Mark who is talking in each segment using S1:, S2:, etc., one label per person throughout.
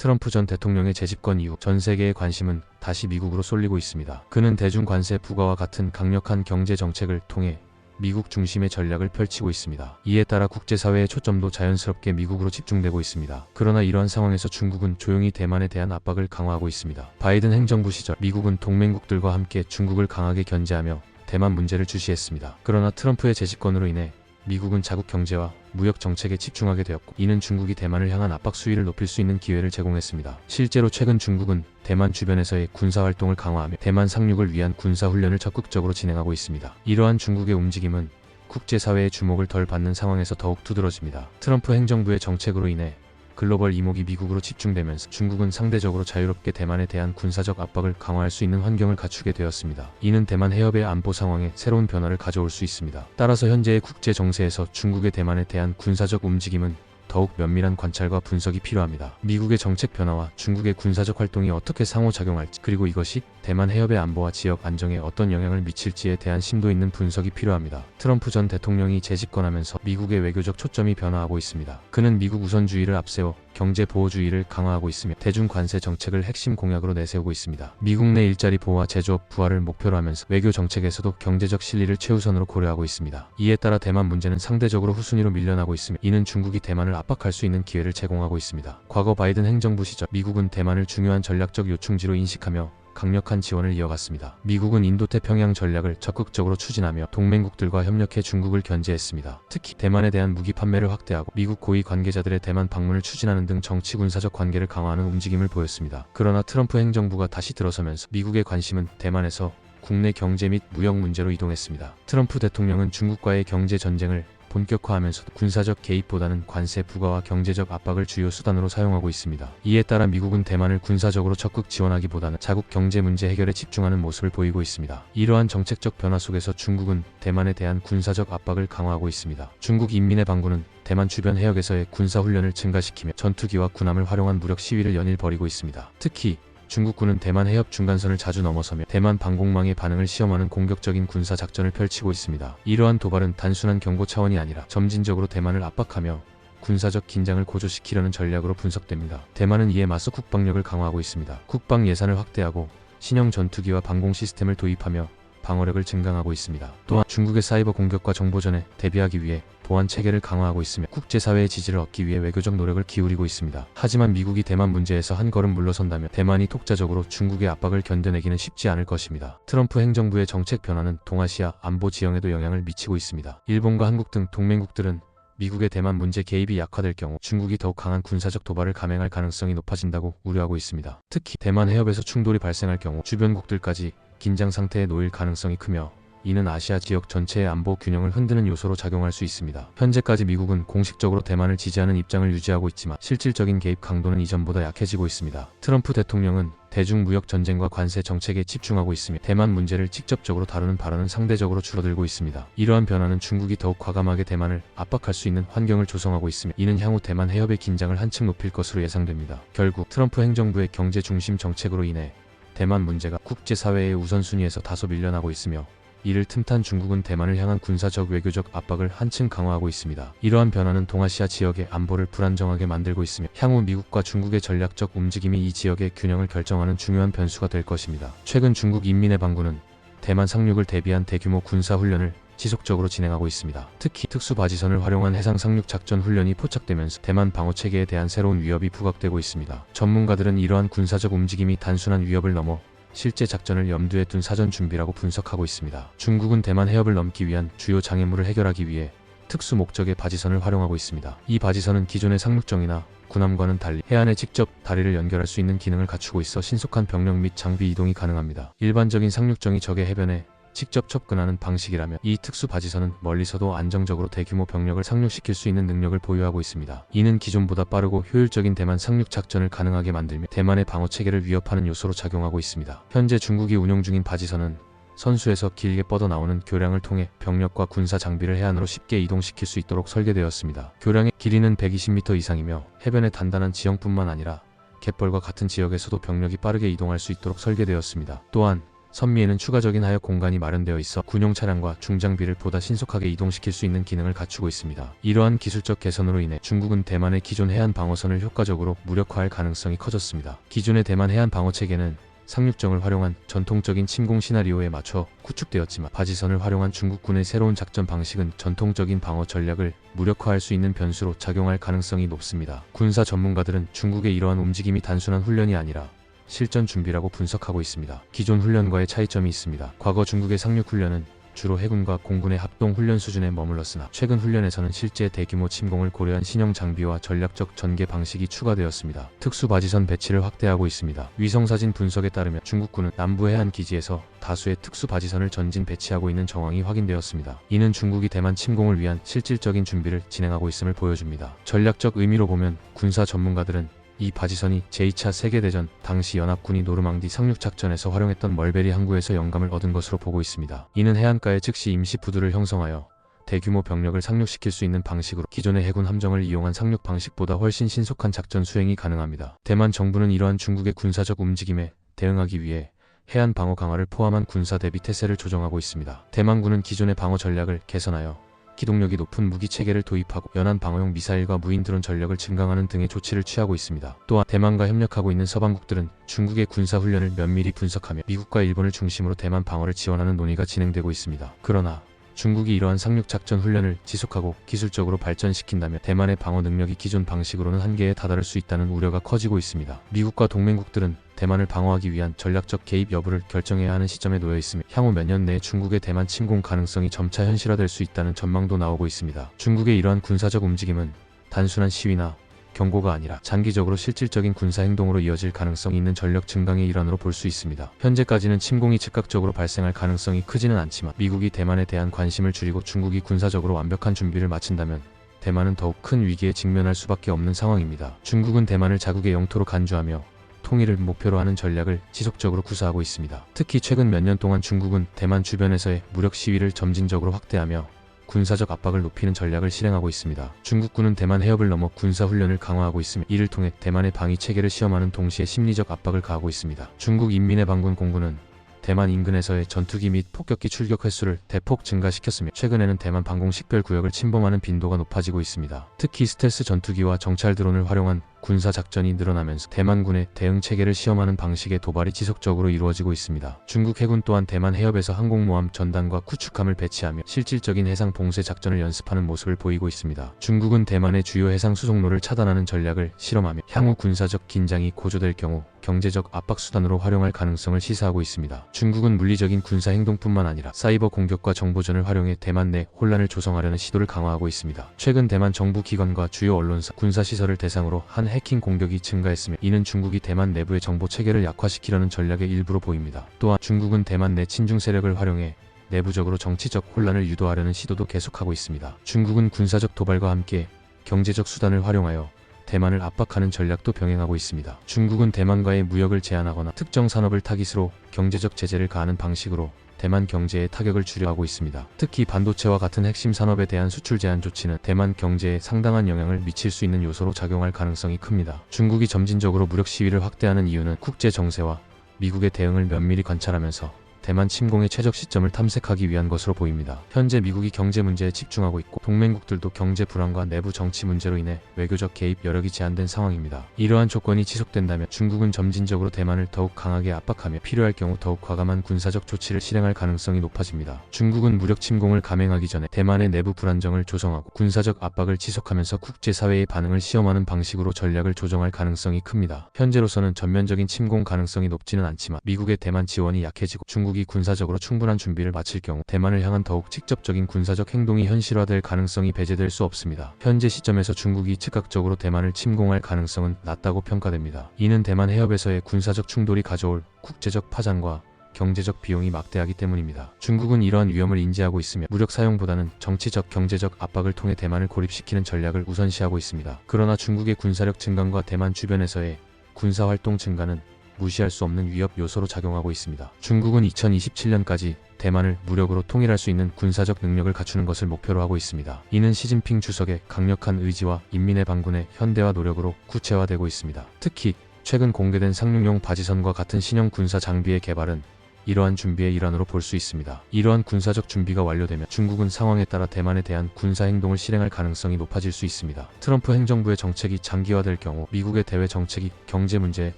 S1: 트럼프 전 대통령의 재집권 이후 전 세계의 관심은 다시 미국으로 쏠리고 있습니다. 그는 대중 관세 부과와 같은 강력한 경제 정책을 통해 미국 중심의 전략을 펼치고 있습니다. 이에 따라 국제사회의 초점도 자연스럽게 미국으로 집중되고 있습니다. 그러나 이러한 상황에서 중국은 조용히 대만에 대한 압박을 강화하고 있습니다. 바이든 행정부 시절 미국은 동맹국들과 함께 중국을 강하게 견제하며 대만 문제를 주시했습니다. 그러나 트럼프의 재집권으로 인해 미국은 자국 경제와 무역 정책에 집중하게 되었고, 이는 중국이 대만을 향한 압박 수위를 높일 수 있는 기회를 제공했습니다. 실제로 최근 중국은 대만 주변에서의 군사활동을 강화하며 대만 상륙을 위한 군사훈련을 적극적으로 진행하고 있습니다. 이러한 중국의 움직임은 국제사회의 주목을 덜 받는 상황에서 더욱 두드러집니다. 트럼프 행정부의 정책으로 인해 글로벌 이목이 미국으로 집중되면서 중국은 상대적으로 자유롭게 대만에 대한 군사적 압박을 강화할 수 있는 환경을 갖추게 되었습니다. 이는 대만 해협의 안보 상황에 새로운 변화를 가져올 수 있습니다. 따라서 현재의 국제 정세에서 중국의 대만에 대한 군사적 움직임은 더욱 면밀한 관찰과 분석이 필요합니다. 미국의 정책 변화와 중국의 군사적 활동이 어떻게 상호작용할지, 그리고 이것이 대만 해협의 안보와 지역 안정에 어떤 영향을 미칠지에 대한 심도 있는 분석이 필요합니다. 트럼프 전 대통령이 재집권하면서 미국의 외교적 초점이 변화하고 있습니다. 그는 미국 우선주의를 앞세워 경제 보호주의를 강화하고 있으며 대중 관세 정책을 핵심 공약으로 내세우고 있습니다. 미국 내 일자리 보호와 제조업 부활을 목표로 하면서 외교 정책에서도 경제적 실리를 최우선으로 고려하고 있습니다. 이에 따라 대만 문제는 상대적으로 후순위로 밀려나고 있으며, 이는 중국이 대만을 압박할 수 있는 기회를 제공하고 있습니다. 과거 바이든 행정부 시절 미국은 대만을 중요한 전략적 요충지로 인식하며 강력한 지원을 이어갔습니다. 미국은 인도태평양 전략을 적극적으로 추진하며 동맹국들과 협력해 중국을 견제했습니다. 특히 대만에 대한 무기 판매를 확대하고 미국 고위 관계자들의 대만 방문을 추진하는 등 정치 군사적 관계를 강화하는 움직임을 보였습니다. 그러나 트럼프 행정부가 다시 들어서면서 미국의 관심은 대만에서 국내 경제 및 무역 문제로 이동했습니다. 트럼프 대통령은 중국과의 경제 전쟁을 본격화하면서도 군사적 개입보다는 관세 부과와 경제적 압박을 주요 수단으로 사용하고 있습니다. 이에 따라 미국은 대만을 군사적으로 적극 지원하기보다는 자국 경제 문제 해결에 집중하는 모습을 보이고 있습니다. 이러한 정책적 변화 속에서 중국은 대만에 대한 군사적 압박을 강화하고 있습니다. 중국 인민의 방군은 대만 주변 해역에서의 군사훈련을 증가시키며 전투기와 군함을 활용한 무력 시위를 연일 벌이고 있습니다. 특히 중국군은 대만 해협 중간선을 자주 넘어서며 대만 방공망의 반응을 시험하는 공격적인 군사 작전을 펼치고 있습니다. 이러한 도발은 단순한 경고 차원이 아니라 점진적으로 대만을 압박하며 군사적 긴장을 고조시키려는 전략으로 분석됩니다. 대만은 이에 맞서 국방력을 강화하고 있습니다. 국방 예산을 확대하고 신형 전투기와 방공 시스템을 도입하며 방어력을 증강하고 있습니다. 또한 중국의 사이버 공격과 정보전에 대비하기 위해 보안 체계를 강화하고 있으며 국제사회의 지지를 얻기 위해 외교적 노력을 기울이고 있습니다. 하지만 미국이 대만 문제에서 한 걸음 물러선다면 대만이 독자적으로 중국의 압박을 견뎌내기는 쉽지 않을 것입니다. 트럼프 행정부의 정책 변화는 동아시아 안보 지형에도 영향을 미치고 있습니다. 일본과 한국 등 동맹국들은 미국의 대만 문제 개입이 약화될 경우 중국이 더욱 강한 군사적 도발을 감행할 가능성이 높아진다고 우려하고 있습니다. 특히 대만 해협에서 충돌이 발생할 경우 주변국들까지 긴장 상태에 놓일 가능성이 크며, 이는 아시아 지역 전체의 안보 균형을 흔드는 요소로 작용할 수 있습니다. 현재까지 미국은 공식적으로 대만을 지지하는 입장을 유지하고 있지만 실질적인 개입 강도는 이전보다 약해지고 있습니다. 트럼프 대통령은 대중 무역 전쟁과 관세 정책에 집중하고 있으며 대만 문제를 직접적으로 다루는 발언은 상대적으로 줄어들고 있습니다. 이러한 변화는 중국이 더욱 과감하게 대만을 압박할 수 있는 환경을 조성하고 있으며, 이는 향후 대만 해협의 긴장을 한층 높일 것으로 예상됩니다. 결국 트럼프 행정부의 경제 중심 정책으로 인해 대만 문제가 국제사회의 우선순위에서 다소 밀려나고 있으며, 이를 틈탄 중국은 대만을 향한 군사적 외교적 압박을 한층 강화하고 있습니다. 이러한 변화는 동아시아 지역의 안보를 불안정하게 만들고 있으며, 향후 미국과 중국의 전략적 움직임이 이 지역의 균형을 결정하는 중요한 변수가 될 것입니다. 최근 중국 인민의 방군은 대만 상륙을 대비한 대규모 군사훈련을 지속적으로 진행하고 있습니다. 특히 특수바지선을 활용한 해상 상륙 작전 훈련이 포착되면서 대만 방어체계에 대한 새로운 위협이 부각되고 있습니다. 전문가들은 이러한 군사적 움직임이 단순한 위협을 넘어 실제 작전을 염두에 둔 사전 준비라고 분석하고 있습니다. 중국은 대만 해협을 넘기 위한 주요 장애물을 해결하기 위해 특수 목적의 바지선을 활용하고 있습니다. 이 바지선은 기존의 상륙정이나 군함과는 달리 해안에 직접 다리를 연결할 수 있는 기능을 갖추고 있어 신속한 병력 및 장비 이동이 가능합니다. 일반적인 상륙정이 적의 해변에 직접 접근하는 방식이라면 이 특수 바지선은 멀리서도 안정적으로 대규모 병력을 상륙시킬 수 있는 능력을 보유하고 있습니다. 이는 기존보다 빠르고 효율적인 대만 상륙 작전을 가능하게 만들며 대만의 방어 체계를 위협하는 요소로 작용하고 있습니다. 현재 중국이 운용 중인 바지선은 선수에서 길게 뻗어나오는 교량을 통해 병력과 군사 장비를 해안으로 쉽게 이동시킬 수 있도록 설계되었습니다. 교량의 길이는 120m 이상이며 해변의 단단한 지형뿐만 아니라 갯벌과 같은 지역에서도 병력이 빠르게 이동할 수 있도록 설계되었습니다. 또한 선미에는 추가적인 하역 공간이 마련되어 있어 군용 차량과 중장비를 보다 신속하게 이동시킬 수 있는 기능을 갖추고 있습니다. 이러한 기술적 개선으로 인해 중국은 대만의 기존 해안 방어선을 효과적으로 무력화할 가능성이 커졌습니다. 기존의 대만 해안 방어 체계는 상륙정을 활용한 전통적인 침공 시나리오에 맞춰 구축되었지만 바지선을 활용한 중국군의 새로운 작전 방식은 전통적인 방어 전략을 무력화할 수 있는 변수로 작용할 가능성이 높습니다. 군사 전문가들은 중국의 이러한 움직임이 단순한 훈련이 아니라 실전 준비라고 분석하고 있습니다. 기존 훈련과의 차이점이 있습니다. 과거 중국의 상륙 훈련은 주로 해군과 공군의 합동 훈련 수준에 머물렀으나 최근 훈련에서는 실제 대규모 침공을 고려한 신형 장비와 전략적 전개 방식이 추가되었습니다. 특수 바지선 배치를 확대하고 있습니다. 위성사진 분석에 따르면 중국군은 남부 해안 기지에서 다수의 특수 바지선을 전진 배치하고 있는 정황이 확인되었습니다. 이는 중국이 대만 침공을 위한 실질적인 준비를 진행하고 있음을 보여줍니다. 전략적 의미로 보면 군사 전문가들은 이 바지선이 제2차 세계대전 당시 연합군이 노르망디 상륙작전에서 활용했던 멀베리 항구에서 영감을 얻은 것으로 보고 있습니다. 이는 해안가에 즉시 임시 부두를 형성하여 대규모 병력을 상륙시킬 수 있는 방식으로 기존의 해군 함정을 이용한 상륙 방식보다 훨씬 신속한 작전 수행이 가능합니다. 대만 정부는 이러한 중국의 군사적 움직임에 대응하기 위해 해안 방어 강화를 포함한 군사 대비 태세를 조정하고 있습니다. 대만군은 기존의 방어 전략을 개선하여 기동력이 높은 무기 체계를 도입하고 연안 방어용 미사일과 무인 드론 전력을 증강하는 등의 조치를 취하고 있습니다. 또한 대만과 협력하고 있는 서방국들은 중국의 군사 훈련을 면밀히 분석하며 미국과 일본을 중심으로 대만 방어를 지원하는 논의가 진행되고 있습니다. 그러나 중국이 이러한 상륙작전 훈련을 지속하고 기술적으로 발전시킨다면 대만의 방어 능력이 기존 방식으로는 한계에 다다를 수 있다는 우려가 커지고 있습니다. 미국과 동맹국들은 대만을 방어하기 위한 전략적 개입 여부를 결정해야 하는 시점에 놓여 있으며 향후 몇 년 내에 중국의 대만 침공 가능성이 점차 현실화될 수 있다는 전망도 나오고 있습니다. 중국의 이러한 군사적 움직임은 단순한 시위나 경고가 아니라 장기적으로 실질적인 군사 행동으로 이어질 가능성이 있는 전력 증강의 일환으로 볼 수 있습니다. 현재까지는 침공이 즉각적으로 발생할 가능성이 크지는 않지만 미국이 대만에 대한 관심을 줄이고 중국이 군사적으로 완벽한 준비를 마친다면 대만은 더욱 큰 위기에 직면할 수밖에 없는 상황입니다. 중국은 대만을 자국의 영토로 간주하며 통일을 목표로 하는 전략을 지속적으로 구사하고 있습니다. 특히 최근 몇 년 동안 중국은 대만 주변에서의 무력 시위를 점진적으로 확대하며 군사적 압박을 높이는 전략을 실행하고 있습니다. 중국군은 대만 해협을 넘어 군사훈련을 강화하고 있으며 이를 통해 대만의 방위 체계를 시험하는 동시에 심리적 압박을 가하고 있습니다. 중국 인민의 방군 공군은 대만 인근에서의 전투기 및 폭격기 출격 횟수를 대폭 증가시켰으며 최근에는 대만 방공 식별구역을 침범하는 빈도가 높아지고 있습니다. 특히 스텔스 전투기와 정찰 드론을 활용한 군사작전이 늘어나면서 대만군의 대응 체계를 시험하는 방식의 도발이 지속적으로 이루어지고 있습니다. 중국 해군 또한 대만 해협에서 항공모함 전단과 구축함을 배치하며 실질적인 해상 봉쇄 작전을 연습하는 모습을 보이고 있습니다. 중국은 대만의 주요 해상 수송로를 차단하는 전략을 실험하며 향후 군사적 긴장이 고조될 경우 경제적 압박 수단으로 활용할 가능성을 시사하고 있습니다. 중국은 물리적인 군사 행동뿐만 아니라 사이버 공격과 정보전을 활용해 대만 내 혼란을 조성하려는 시도를 강화하고 있습니다. 최근 대만 정부 기관과 주요 언론사, 군사시설을 대상으로 한 해킹 공격이 증가했으며 이는 중국이 대만 내부의 정보 체계를 약화시키려는 전략의 일부로 보입니다. 또한 중국은 대만 내 친중 세력을 활용해 내부적으로 정치적 혼란을 유도하려는 시도도 계속하고 있습니다. 중국은 군사적 도발과 함께 경제적 수단을 활용하여 대만을 압박하는 전략도 병행하고 있습니다. 중국은 대만과의 무역을 제한하거나 특정 산업을 타깃으로 경제적 제재를 가하는 방식으로 대만 경제에 타격을 주려하고 있습니다. 특히 반도체와 같은 핵심 산업에 대한 수출 제한 조치는 대만 경제에 상당한 영향을 미칠 수 있는 요소로 작용할 가능성이 큽니다. 중국이 점진적으로 무력 시위를 확대하는 이유는 국제 정세와 미국의 대응을 면밀히 관찰하면서 대만 침공의 최적 시점을 탐색하기 위한 것으로 보입니다. 현재 미국이 경제 문제에 집중하고 있고 동맹국들도 경제 불안과 내부 정치 문제로 인해 외교적 개입 여력이 제한된 상황입니다. 이러한 조건이 지속된다면 중국은 점진적으로 대만을 더욱 강하게 압박하며 필요할 경우 더욱 과감한 군사적 조치를 실행할 가능성이 높아집니다. 중국은 무력 침공을 감행하기 전에 대만의 내부 불안정을 조성하고 군사적 압박을 지속하면서 국제사회의 반응을 시험하는 방식으로 전략을 조정할 가능성이 큽니다. 현재로서는 전면적인 침공 가능성이 높지는 않지만 미국의 대만 지원이 약해지고 중국이 군사적으로 충분한 준비를 마칠 경우 대만을 향한 더욱 직접적인 군사적 행동이 현실화될 가능성이 배제될 수 없습니다. 현재 시점에서 중국이 즉각적으로 대만을 침공할 가능성은 낮다고 평가됩니다. 이는 대만 해협에서의 군사적 충돌이 가져올 국제적 파장과 경제적 비용이 막대하기 때문입니다. 중국은 이러한 위험을 인지하고 있으며 무력 사용보다는 정치적, 경제적 압박을 통해 대만을 고립시키는 전략을 우선시하고 있습니다. 그러나 중국의 군사력 증강과 대만 주변에서의 군사활동 증가는 무시할 수 없는 위협 요소로 작용하고 있습니다. 중국은 2027년까지 대만을 무력으로 통일할 수 있는 군사적 능력을 갖추는 것을 목표로 하고 있습니다. 이는 시진핑 주석의 강력한 의지와 인민의 반군의 현대화 노력으로 구체화되고 있습니다. 특히 최근 공개된 상륙용 바지선과 같은 신형 군사 장비의 개발은 이러한 준비의 일환으로 볼 수 있습니다. 이러한 군사적 준비가 완료되면 중국은 상황에 따라 대만에 대한 군사 행동을 실행할 가능성이 높아질 수 있습니다. 트럼프 행정부의 정책이 장기화될 경우 미국의 대외 정책이 경제 문제에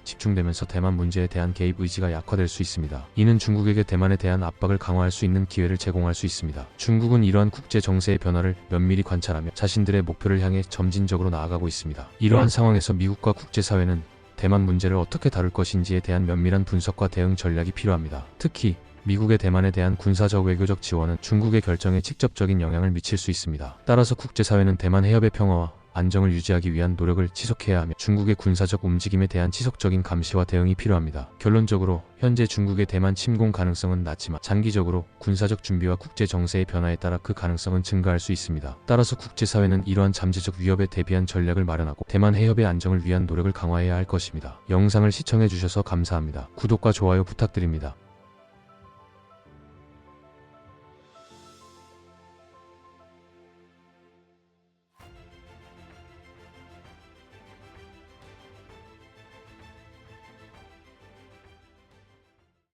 S1: 집중되면서 대만 문제에 대한 개입 의지가 약화될 수 있습니다. 이는 중국에게 대만에 대한 압박을 강화할 수 있는 기회를 제공할 수 있습니다. 중국은 이러한 국제 정세의 변화를 면밀히 관찰하며 자신들의 목표를 향해 점진적으로 나아가고 있습니다. 이러한 상황에서 미국과 국제사회는 대만 문제를 어떻게 다룰 것인지에 대한 면밀한 분석과 대응 전략이 필요합니다. 특히 미국의 대만에 대한 군사적 외교적 지원은 중국의 결정에 직접적인 영향을 미칠 수 있습니다. 따라서 국제사회는 대만 해협의 평화와 안정을 유지하기 위한 노력을 지속해야 하며 중국의 군사적 움직임에 대한 지속적인 감시와 대응이 필요합니다. 결론적으로 현재 중국의 대만 침공 가능성은 낮지만 장기적으로 군사적 준비와 국제 정세의 변화에 따라 그 가능성은 증가할 수 있습니다. 따라서 국제사회는 이러한 잠재적 위협에 대비한 전략을 마련하고 대만 해협의 안정을 위한 노력을 강화해야 할 것입니다. 영상을 시청해 주셔서 감사합니다. 구독과 좋아요 부탁드립니다.